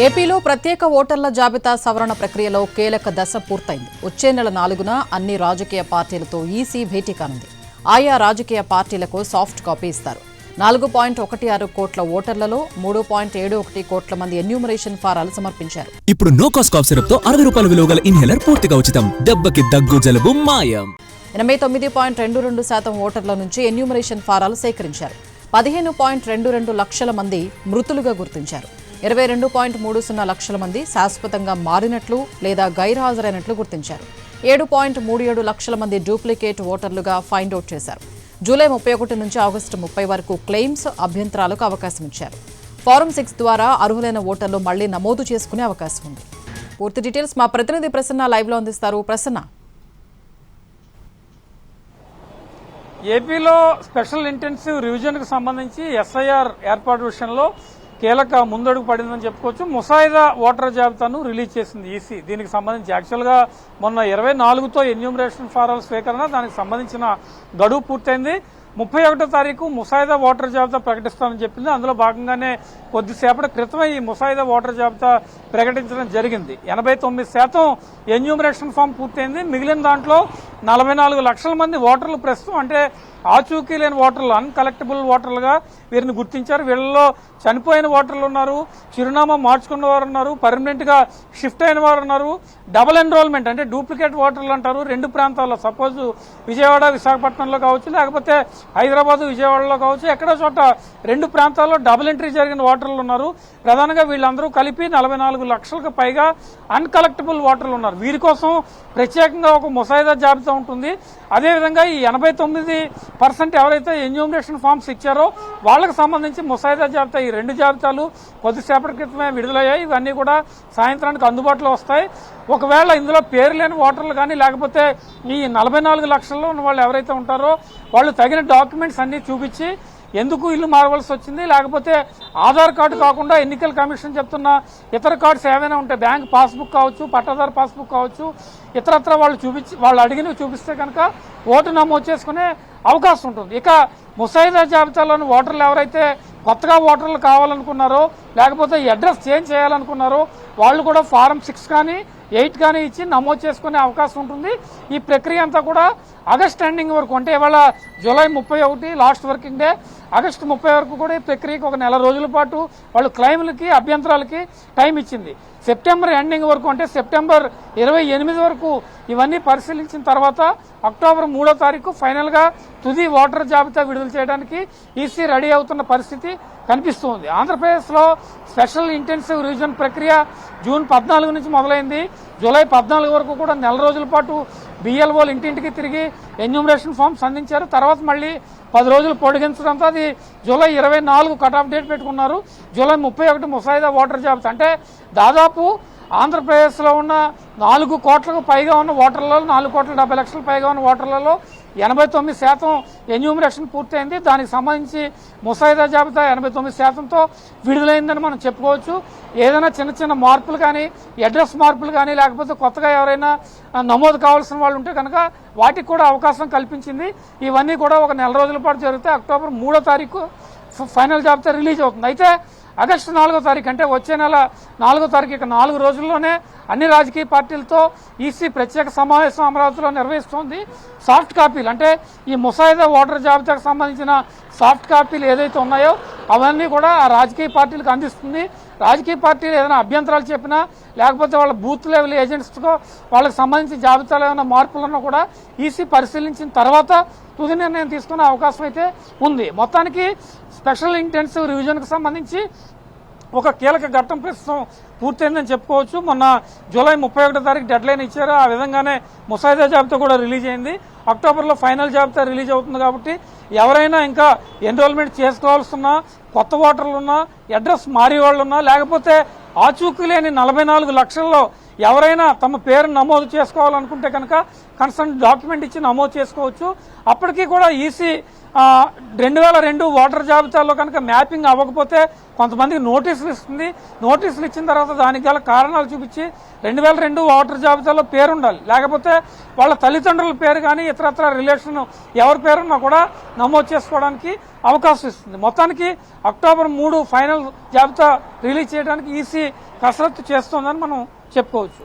ఏపీలో ప్రత్యేక ఓటర్ల జాబితా సవరణ ప్రక్రియలో కీలక దశ పూర్తయింది. వచ్చే నెల 4న అన్ని రాజకీయ పార్టీలతో ఈసీ భేటీ కానుంది. ఆయా రాజకీయ పార్టీలకు సాఫ్ట్ కాపీ ఇస్తారు. 4.16 కోట్ల ఓటర్లలో 3.71 కోట్ల మంది ఎన్యూమరేషన్ ఫారాలు సమర్పించారు. ఇప్పుడు నో కాస్ట్ కాఫ్ సిరప్ తో 60 రూపాయల విలువ గల ఇన్హేలర్ పూర్తిగా ఉచితం. దెబ్బకి దగ్గు జలుబు మాయం. 89.22% ఓటర్ల నుంచి ఎన్యూమరేషన్ ఫారాలు సేకరించారు. 15.22 లక్షల మంది మృతులుగా గుర్తించారు. 22.30 లక్షల మంది శాశ్వతంగా మారినట్లు లేదా గైర్హాజరైనట్లు గుర్తించారు. 7.37 లక్షల మంది డూప్లికేట్ ఓటర్లుగా ఫైండ్ అవుట్ చేశారు. జూలై 31 నుంచి ఆగస్టు 30 వరకు క్లెయిమ్స్, అభ్యంతరాలకు అవకాశం ఇచ్చారు. ఫారం 6 ద్వారా అర్హులైన ఓటర్లు మళ్లీ నమోదు చేసుకునే అవకాశం ఉంది. పూర్తి డీటెయిల్స్ మా ప్రతినిధి ప్రసన్న లైవ్లో అందిస్తారు. ప్రసన్న, ఏపీలో స్పెషల్ ఇంటెన్సివ్ రివిజన్కు సంబంధించి ఎస్ఐఆర్ ఏర్పాటు విషయంలో కీలక ముందడుగు పడిందని చెప్పుకోవచ్చు. ముసాయిదా ఓటర్ జాబితాను రిలీజ్ చేసింది ఈసీ. దీనికి సంబంధించి యాక్చువల్గా మొన్న 24తో ఎన్యూమరేషన్ ఫారాల స్వీకరణ, దానికి సంబంధించిన గడువు పూర్తయింది. 31వ తారీఖు ముసాయిదా ఓటర్ జాబితా ప్రకటిస్తామని చెప్పింది. అందులో భాగంగానే కొద్దిసేపటి క్రితమే ఈ ముసాయిదా ఓటర్ జాబితా ప్రకటించడం జరిగింది. 89% ఎన్యూమరేషన్ ఫామ్ పూర్తయింది. మిగిలిన దాంట్లో 44 లక్షల మంది ఓటర్లు ప్రస్తుతం అంటే ఆచూకీ లేని ఓటర్లు, అన్కలెక్టబుల్ ఓటర్లుగా వీరిని గుర్తించారు. వీళ్ళలో చనిపోయిన ఓటర్లు ఉన్నారు, చిరునామా మార్చుకున్న వారు ఉన్నారు, పర్మనెంట్గా షిఫ్ట్ అయిన వారు ఉన్నారు, డబుల్ ఎన్రోల్మెంట్ అంటే డూప్లికేట్ ఓటర్లు అంటారు. 2 ప్రాంతాల్లో, సపోజ్ విజయవాడ విశాఖపట్నంలో కావచ్చు, లేకపోతే హైదరాబాద్ విజయవాడలో కావచ్చు, ఎక్కడో చోట 2 ప్రాంతాల్లో డబుల్ ఎంట్రీ జరిగిన ఓటర్లు ఉన్నారు. ప్రధానంగా వీళ్ళందరూ కలిపి 44 లక్షలకు పైగా అన్కలెక్టబుల్ ఓటర్లు ఉన్నారు. వీరి కోసం ప్రత్యేకంగా ఒక ముసాయిదా జాబితా ఉంటుంది. అదేవిధంగా ఈ 89% ఎవరైతే ఎన్యూమరేషన్ ఫామ్స్ ఇచ్చారో వాళ్లకు సంబంధించి ముసాయిదా జాబితా, ఈ 2 జాబితాలు కొద్దిసేపటి క్రితమే విడుదలయ్యాయి. ఇవన్నీ కూడా సాయంత్రానికి అందుబాటులో వస్తాయి. ఒకవేళ ఇందులో పేరు లేని ఓటర్లు కానీ, లేకపోతే ఈ 44 లక్షల్లో ఉన్న వాళ్ళు ఎవరైతే ఉంటారో వాళ్ళు తగిన డాక్యుమెంట్స్ అన్ని చూపించి ఎందుకు ఇల్లు మారవలసి వచ్చింది, లేకపోతే ఆధార్ కార్డు కాకుండా ఎన్నికల కమిషన్ చెప్తున్న ఇతర కార్డ్స్ ఏమైనా ఉంటే, బ్యాంక్ పాస్బుక్ కావచ్చు, పట్టాదారు పాస్బుక్ కావచ్చు, ఇతరత్ర వాళ్ళు అడిగినవి చూపిస్తే కనుక ఓటు నమోదు చేసుకునే అవకాశం ఉంటుంది. ఇక ముసాయిదా జాబితాలోని ఓటర్లు ఎవరైతే కొత్తగా ఓటర్లు కావాలనుకున్నారో, లేకపోతే అడ్రస్ చేంజ్ చేయాలనుకున్నారో వాళ్ళు కూడా ఫారం 6 కానీ 8 కానీ ఇచ్చి నమోదు చేసుకునే అవకాశం ఉంటుంది. ఈ ప్రక్రియ అంతా కూడా ఆగస్ట్ ఎండింగ్ వరకు, అంటే ఇవాళ July 31 last working day, August 30 వరకు కూడా ఈ ప్రక్రియకు ఒక నెల రోజుల పాటు వాళ్ళు క్లెయిమ్లకి, అభ్యంతరాలకి టైం ఇచ్చింది. సెప్టెంబర్ ఎండింగ్ వరకు, అంటే సెప్టెంబర్ 28 వరకు ఇవన్నీ పరిశీలించిన తర్వాత అక్టోబర్ 3వ తారీఖు ఫైనల్గా తుది ఓటర్ జాబితా విడుదల చేయడానికి ఈసీ రెడీ అవుతున్న పరిస్థితి కనిపిస్తుంది. ఆంధ్రప్రదేశ్లో స్పెషల్ ఇంటెన్సివ్ రివిజన్ ప్రక్రియ జూన్ 14 నుంచి మొదలైంది. జూలై 14 వరకు కూడా నెల రోజుల పాటు బిఎల్ఓలు ఇంటింటికి తిరిగి ఎన్యూమరేషన్ ఫామ్స్ అందించారు. తర్వాత మళ్ళీ 10 రోజులు పొడిగించడంతో అది జూలై 24 కట్ ఆఫ్ డేట్ పెట్టుకున్నారు. జూలై 31 ముసాయిదా ఓటర్ జాబితా, అంటే దాదాపు ఆంధ్రప్రదేశ్లో ఉన్న 4 కోట్లకు పైగా ఉన్న ఓటర్లలో, 4,70,00,000 పైగా ఉన్న ఓటర్లలో 89% ఎన్యూమరేషన్ పూర్తయింది. దానికి సంబంధించి ముసాయిదా జాబితా 89%తో విడుదలైందని మనం చెప్పుకోవచ్చు. ఏదైనా చిన్న చిన్న మార్పులు కానీ, అడ్రస్ మార్పులు కానీ, లేకపోతే కొత్తగా ఎవరైనా నమోదు కావాల్సిన వాళ్ళు ఉంటే కనుక వాటికి కూడా అవకాశం కల్పించింది. ఇవన్నీ కూడా ఒక నెల రోజుల పాటు జరిగితే అక్టోబర్ 3వ తారీఖు ఫైనల్ జాబితా రిలీజ్ అవుతుంది. అయితే ఆగస్టు 4వ తారీఖు, అంటే వచ్చే నెల 4వ తారీఖు, ఇక 4 రోజుల్లోనే అన్ని రాజకీయ పార్టీలతో ఈసీ ప్రత్యేక సమావేశం అమరావతిలో నిర్వహిస్తోంది. సాఫ్ట్ కాపీలు, అంటే ఈ ముసాయిదా ఓటర్ జాబితాకు సంబంధించిన సాఫ్ట్ కాపీలు ఏదైతే ఉన్నాయో అవన్నీ కూడా ఆ రాజకీయ పార్టీలకు అందిస్తుంది. రాజకీయ పార్టీలు ఏదైనా అభ్యంతరాలు చెప్పినా, లేకపోతే వాళ్ళ బూత్ లెవెల్ ఏజెంట్స్తో వాళ్ళకి సంబంధించిన జాబితాలో ఏమైనా మార్పులున్నా కూడా ఈసీ పరిశీలించిన తర్వాత తుది నిర్ణయం తీసుకునే అవకాశం అయితే ఉంది. మొత్తానికి స్పెషల్ ఇంటెన్సివ్ రివిజన్కు సంబంధించి ఒక కీలక ఘట్టం ప్రస్తుతం పూర్తయిందని చెప్పుకోవచ్చు. మొన్న జూలై 31వ తారీఖు డెడ్ లైన్ ఇచ్చారు. ఆ విధంగానే ముసాయిదా జాబితా కూడా రిలీజ్ అయింది. అక్టోబర్లో ఫైనల్ జాబితా రిలీజ్ అవుతుంది. కాబట్టి ఎవరైనా ఇంకా ఎన్రోల్మెంట్ చేసుకోవాల్సిన కొత్త ఓటర్లు ఉన్నా, అడ్రస్ మారే వాళ్ళు ఉన్నా, లేకపోతే ఆచూకీ లేని 44 లక్షల్లో ఎవరైనా తమ పేరు నమోదు చేసుకోవాలనుకుంటే కనుక కన్సర్న్ డాక్యుమెంట్ ఇచ్చి నమోదు చేసుకోవచ్చు. అప్పటికీ కూడా ఈసీ 2002 ఓటర్ జాబితాలో కనుక మ్యాపింగ్ అవ్వకపోతే కొంతమందికి నోటీసులు ఇస్తుంది. నోటీసులు ఇచ్చిన తర్వాత దానికి గల కారణాలు చూపించి 2002 ఓటర్ జాబితాలో పేరు ఉండాలి, లేకపోతే వాళ్ళ తల్లిదండ్రుల పేరు కానీ ఇతరత్ర రిలేషన్ ఎవరి పేరున్నా కూడా నమోదు చేసుకోవడానికి అవకాశం ఇస్తుంది. మొత్తానికి అక్టోబర్ 3 ఫైనల్ జాబితా రిలీజ్ చేయడానికి ఈసీ కసరత్తు చేస్తోందని మనం చెప్పుకోవచ్చు.